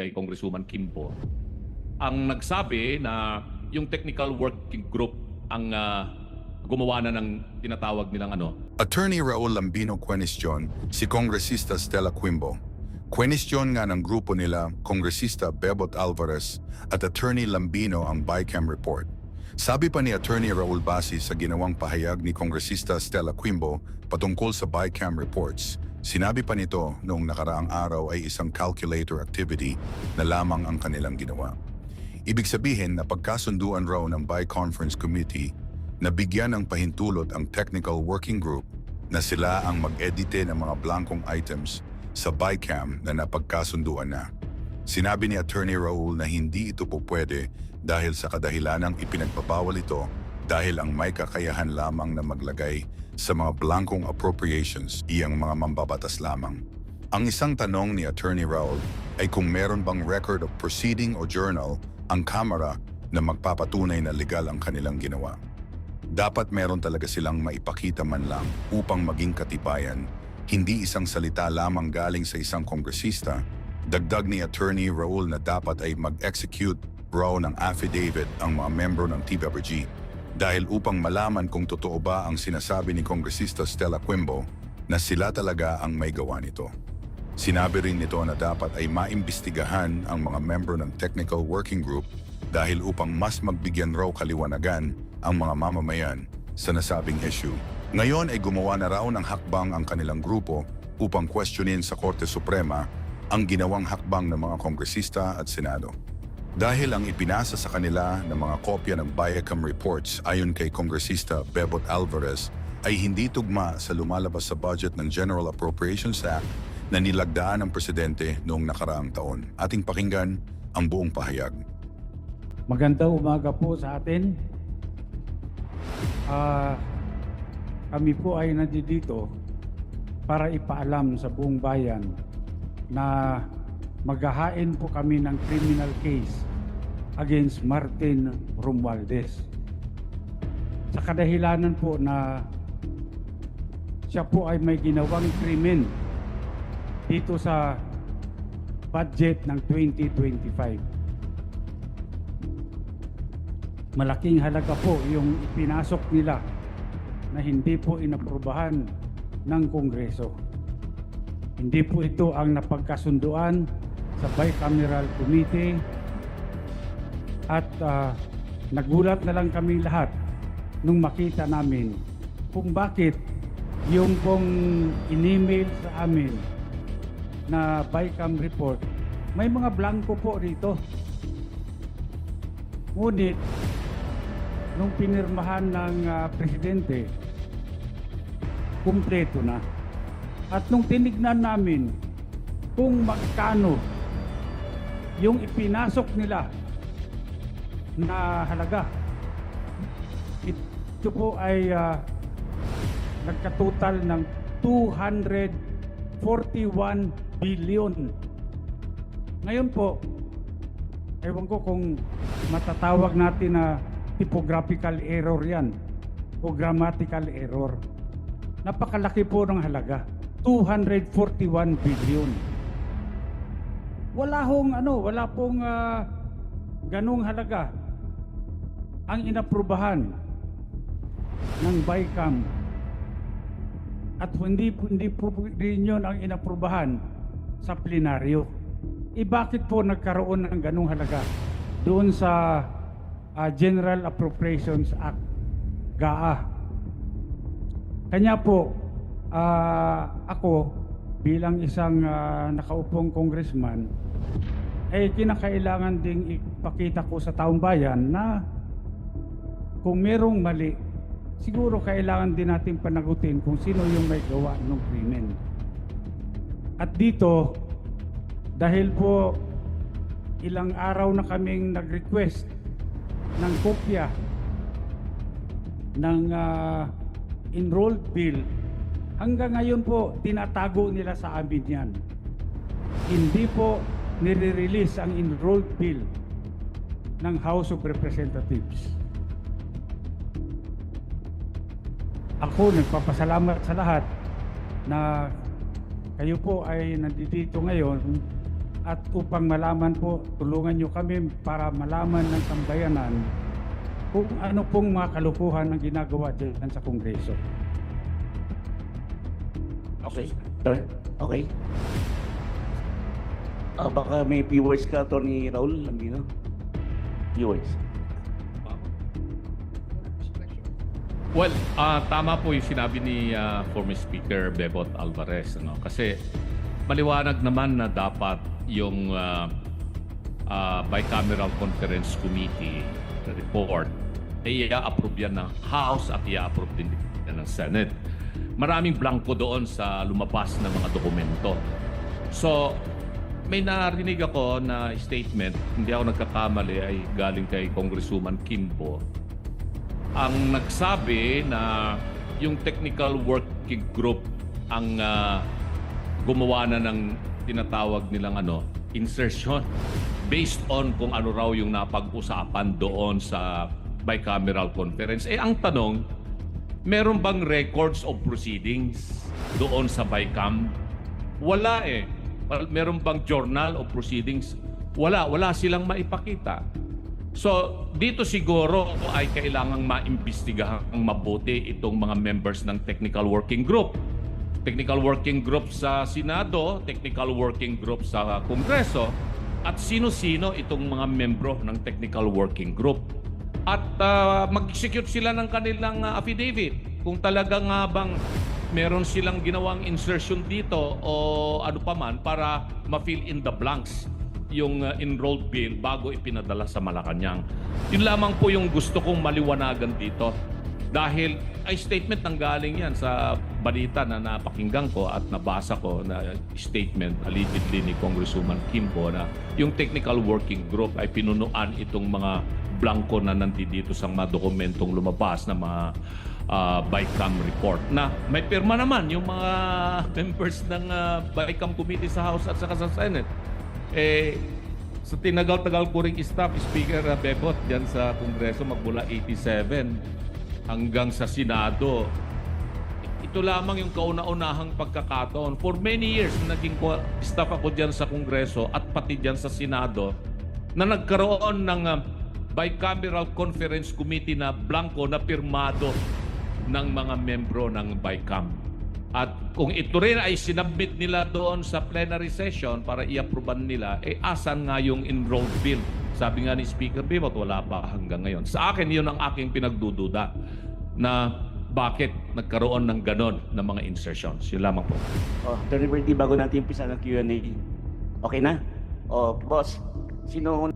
kay Congresswoman Kimpo, ang nagsabi na yung technical working group ang gumawa na ng tinatawag nilang Attorney Raul Lambino Quenistion, si Kongresista Stella Quimbo. Quenistion nga ng grupo nila, Kongresista Bebot Alvarez at Attorney Lambino ang BICAM report. Sabi pa ni Attorney Raul base sa ginawang pahayag ni Kongresista Stella Quimbo patungkol sa BICAM reports, sinabi pa nito noong nakaraang araw ay isang calculator activity na lamang ang kanilang ginawa. Ibig sabihin na pagkasunduan raw ng BIConference Committee na bigyan ng pahintulot ang Technical Working Group na sila ang mag-edite ng mga blankong items sa BICAM na napagkasunduan na. Sinabi ni Attorney Raul na hindi ito po pwede dahil sa kadahilanang ipinagbabawal ito dahil ang may kakayahan lamang na maglagay sa mga blankong appropriations iyang mga mambabatas lamang. Ang isang tanong ni Attorney Raul ay kung meron bang record of proceeding o journal ang Kamara na magpapatunay na legal ang kanilang ginawa. Dapat meron talaga silang maipakita man lang upang maging katibayan, hindi isang salita lamang galing sa isang kongresista. Dagdag ni Attorney Raul na dapat ay mag-execute raw ng affidavit ang mga membro ng TWG dahil upang malaman kung totoo ba ang sinasabi ni Kongresista Stella Quimbo na sila talaga ang may gawa nito. Sinabi rin nito na dapat ay maimbestigahan ang mga membro ng Technical Working Group dahil upang mas magbigyan raw kaliwanagan ang mga mamamayan sa nasabing issue. Ngayon ay gumawa na raw ng hakbang ang kanilang grupo upang questionin sa Korte Suprema ang ginawang hakbang ng mga kongresista at Senado. Dahil ang ipinasa sa kanila ng mga kopya ng BICAM reports ayon kay Kongresista Bebot Alvarez ay hindi tugma sa lumalabas sa budget ng General Appropriations Act na nilagdaan ng Presidente noong nakaraang taon. Ating pakinggan ang buong pahayag. Magandang umaga po sa atin. Kami po ay nandito para ipaalam sa buong bayan na maghahain po kami ng criminal case against Martin Romualdez. Sa kadahilanan po na siya po ay may ginawang krimen dito sa budget ng 2025. Malaking halaga po yung ipinasok nila na hindi po inaprubahan ng Kongreso. Hindi po ito ang napagkasunduan sa Bicameral Committee at nagulat na lang kami lahat nung makita namin kung bakit yung pong in-email sa amin na BICAM report, may mga blanco po rito. Ngunit, nung pinirmahan ng Presidente, kumpleto na. At nung tinignan namin kung magkano yung ipinasok nila na halaga, ito po ay nagkatotal ng 241 billion. Ngayon po, ewan ko kung matatawag natin na typographical error yan o grammatical error. Napakalaki po ng halaga, 241 billion. Wala pong ganung halaga ang inaprubahan ng BICAM at hindi po rin yun ang inaprubahan sa plenaryo. Bakit po nagkaroon ng ganung halaga doon sa General Appropriations Act, GAA? Kanya po, ako bilang isang nakaupong congressman, ay kinakailangan ding ipakita ko sa taong bayan na kung merong mali, siguro kailangan din natin panagutin kung sino yung may gawa ng krimen. At dito, dahil po ilang araw na kaming nag-request ng kopya ng enrolled bill, hanggang ngayon po tinatago nila sa amin yan. Hindi po nire-release ang enrolled bill ng House of Representatives. Ako nagpapasalamat sa lahat na kayo po ay nandito ngayon at upang malaman po, tulungan nyo kami para malaman ng sambayanan kung ano pong mga kalukuhan ang ginagawa dyan sa Kongreso. Okay. Sir, okay. Baka may few words ka, Atty. Raul Lambino? Few words. Well, tama po yung sinabi ni former Speaker Bebot Alvarez. Ano? Kasi maliwanag naman na dapat yung Bicameral Conference Committee report ay i-approve yan ng House at i-approve din yan ng Senate. Maraming blanco doon sa lumabas na mga dokumento. So, may narinig ako na statement, hindi ako nagkakamali, ay galing kay Congresswoman Kimbo. Ang nagsabi na yung technical working group ang gumawa na ng tinatawag nilang insertion based on kung ano raw yung napag-usapan doon sa bicameral conference. Ang tanong, meron bang records of proceedings doon sa BICAM? Wala Meron bang journal of proceedings? Wala silang maipakita. So, dito siguro ay kailangang maimbestigahan mabuti itong mga members ng Technical Working Group. Technical Working Group sa Senado, Technical Working Group sa Kongreso, at sino-sino itong mga membro ng Technical Working Group. At mag-execute sila ng kanilang affidavit kung talaga nga bang meron silang ginawang insertion dito o ano pa man para ma-fill in the blanks yung enrolled bill bago ipinadala sa Malacanang. Yun lamang po yung gusto kong maliwanagan dito. Dahil ay statement nang galing yan sa balita na napakinggan ko at nabasa ko na statement allegedly ni Congresswoman Kimbo na yung Technical Working Group ay pinunuan itong mga blanco na nandito sa mga dokumentong lumabas na mga BICAM report na may pirma naman yung mga members ng BICAM committee sa House at saka sa Senate. Sa tinagal-tagal ko ring staff, Speaker Bebot, dyan sa Kongreso, magmula 87 hanggang sa Senado, ito lamang yung kauna-unahang pagkakataon. For many years, naging staff ako dyan sa Kongreso at pati dyan sa Senado na nagkaroon ng Bicameral Conference Committee na blanco na pirmado ng mga membro ng BICAM. At kung ito rin ay sinabmit nila doon sa plenary session para i-approvean nila, asan nga yung enrolled bill? Sabi nga ni Speaker Bebot, wala pa hanggang ngayon. Sa akin, yun ang aking pinagdududa na bakit nagkaroon ng ganon na mga insertions. Yun lamang po. Atty. Bertie, bago natin umpisa ng Q&A, okay na? Boss, sino